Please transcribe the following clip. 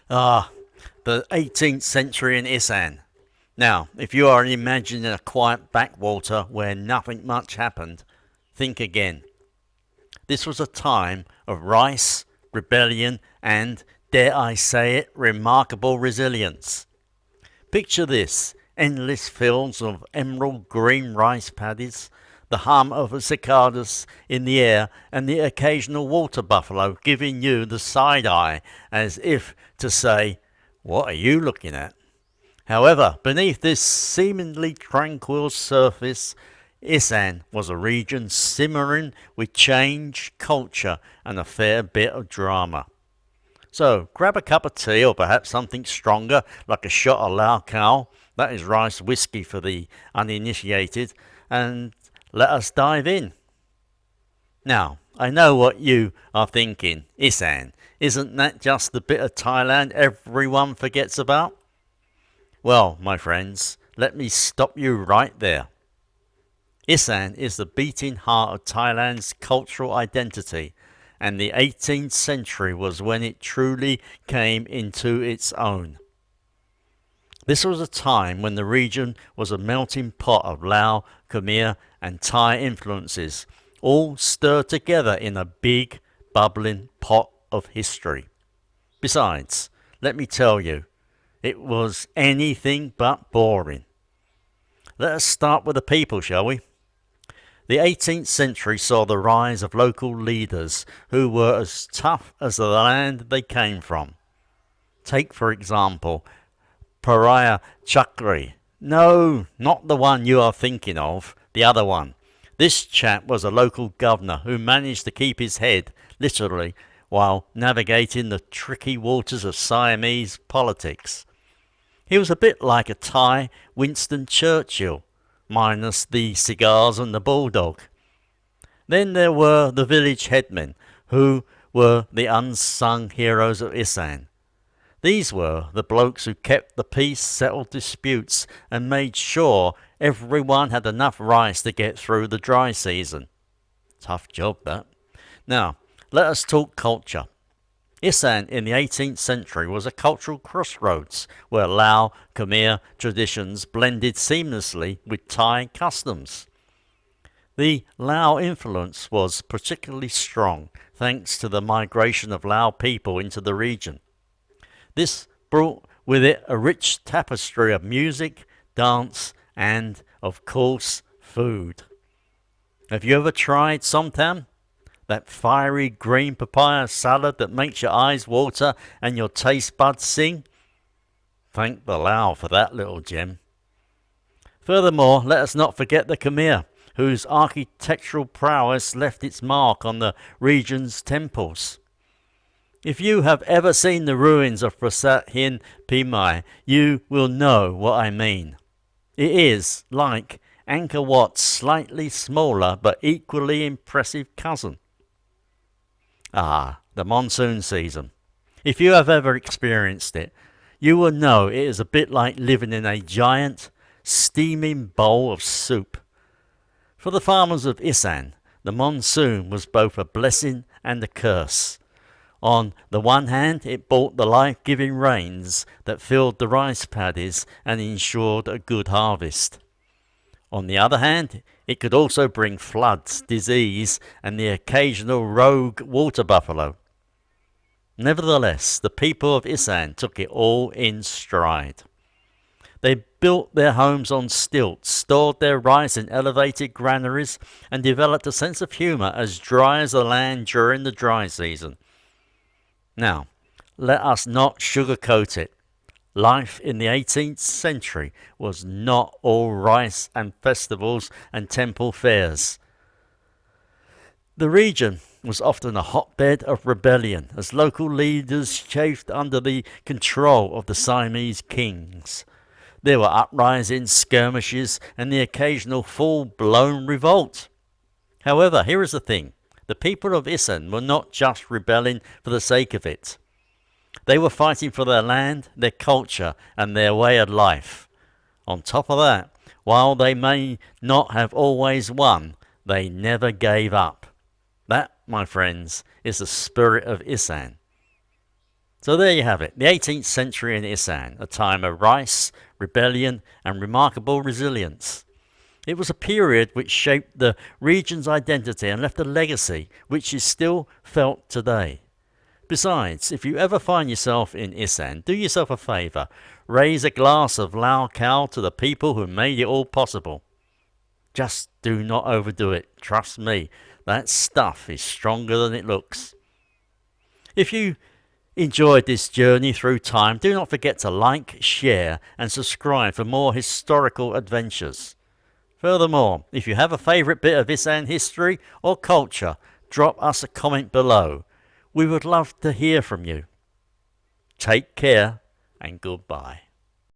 Ah, the 18th century in Isan. Now, if you are imagining a quiet backwater where nothing much happened, think again. This was a time of rice, rebellion, and, dare I say it, remarkable resilience. Picture this: endless fields of emerald green rice paddies, the hum of cicadas in the air, and the occasional water buffalo giving you the side eye as if to say, "What are you looking at?" However, beneath this seemingly tranquil surface, Isan was a region simmering with change, culture, and a fair bit of drama. So grab a cup of tea or perhaps something stronger like a shot of Lao Khmer, that is rice whiskey for the uninitiated, and let us dive in. Now, I know what you are thinking. Isan, isn't that just the bit of Thailand everyone forgets about? Well, my friends, let me stop you right there. Isan is the beating heart of Thailand's cultural identity, and the 18th century was when it truly came into its own. This was a time when the region was a melting pot of Lao, Khmer, and Thai influences, all stirred together in a big, bubbling pot of history. Besides, let me tell you, it was anything but boring. Let us start with the people, shall we? The 18th century saw the rise of local leaders who were as tough as the land they came from. Take, for example, Pariah Chakri. No, not the one you are thinking of, the other one. This chap was a local governor who managed to keep his head, literally, while navigating the tricky waters of Siamese politics. He was a bit like a Thai Winston Churchill, minus the cigars and the bulldog. Then there were the village headmen, who were the unsung heroes of Isan. These were the blokes who kept the peace, settled disputes, and made sure everyone had enough rice to get through the dry season. Tough job, that. Now, let us talk culture. Isan in the 18th century was a cultural crossroads where Lao Khmer traditions blended seamlessly with Thai customs. The Lao influence was particularly strong thanks to the migration of Lao people into the region. This brought with it a rich tapestry of music, dance, and, of course, food. Have you ever tried somtam? That fiery green papaya salad that makes your eyes water and your taste buds sing? Thank the Lao for that little gem. Furthermore, let us not forget the Khmer, whose architectural prowess left its mark on the region's temples. If you have ever seen the ruins of Prasat Hin Pimai, you will know what I mean. It is like Angkor Wat's slightly smaller but equally impressive cousin. Ah, the monsoon season. If you have ever experienced it, you will know it is a bit like living in a giant, steaming bowl of soup. For the farmers of Isan, the monsoon was both a blessing and a curse. On the one hand, it brought the life-giving rains that filled the rice paddies and ensured a good harvest. On the other hand, it could also bring floods, disease, and the occasional rogue water buffalo. Nevertheless, the people of Isan took it all in stride. They built their homes on stilts, stored their rice in elevated granaries, and developed a sense of humour as dry as the land during the dry season. Now, let us not sugarcoat it. Life in the 18th century was not all rice and festivals and temple fairs. The region was often a hotbed of rebellion as local leaders chafed under the control of the Siamese kings. There were uprisings, skirmishes, and the occasional full-blown revolt. However, here is the thing. The people of Isan were not just rebelling for the sake of it. They were fighting for their land, their culture, and their way of life. On top of that, while they may not have always won, they never gave up. That, my friends, is the spirit of Isan. So there you have it, the 18th century in Isan, a time of rice, rebellion, and remarkable resilience. It was a period which shaped the region's identity and left a legacy which is still felt today. Besides, if you ever find yourself in Isan, do yourself a favour. Raise a glass of Lao Khmer to the people who made it all possible. Just do not overdo it. Trust me, that stuff is stronger than it looks. If you enjoyed this journey through time, do not forget to like, share, and subscribe for more historical adventures. Furthermore, if you have a favourite bit of Isan history or culture, drop us a comment below. We would love to hear from you. Take care and goodbye.